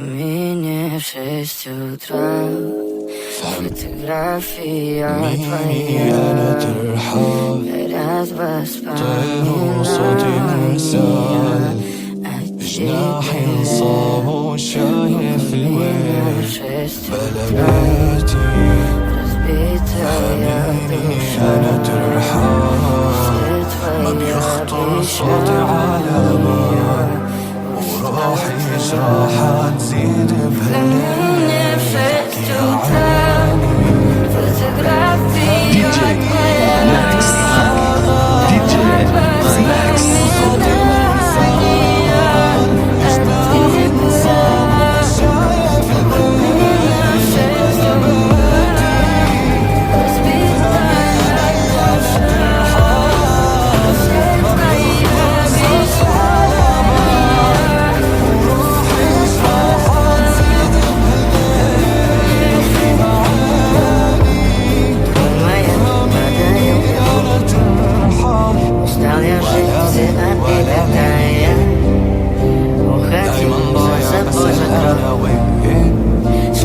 камине в 6 утра фотография твоя горят воспоминания. جناح انصاب وشايف الويل بلدي حبيبي أنا ترحال ما بيخطر صوتي على بال وروحي جراحة تزيد بهالليل تحكي عيني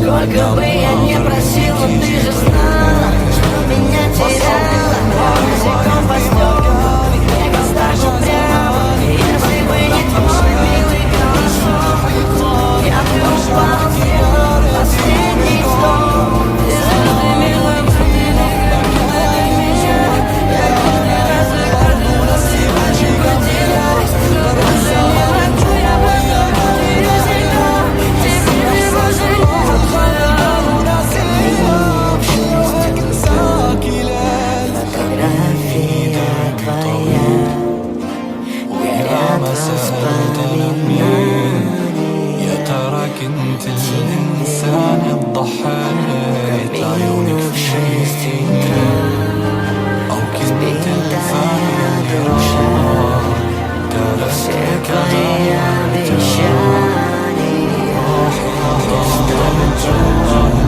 Сколько бы я ни просила, ты же знала, что меня теряла. Языком по стеклам, снегом стажу прямо. Если бы не твой милый голосок, я бы упал в последний вздох. Ты звездами лампами награждали меня. Я каждый раз закладывала себя, чего терялась. Но даже не могу я потерять себя. Теперь его жизнь. كنت الإنسان الضحيت عيونك في شيء أو كنت الفاني اللي راح تركتك ضاعت روحي ضلت جواي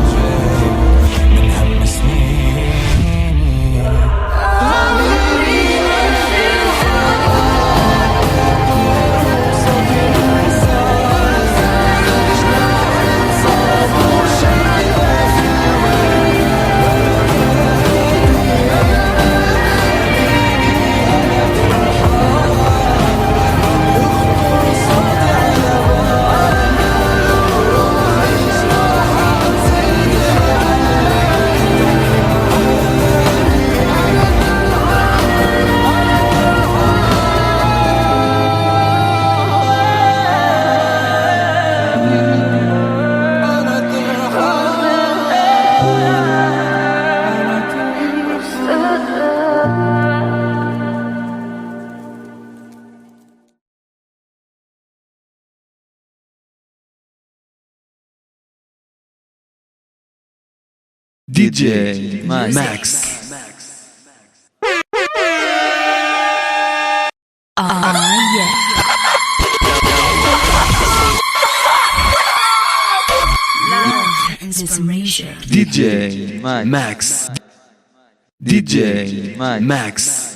من هم سنيني DJ Max. Yeah. Love inspiration. DJ Max. DJ Max.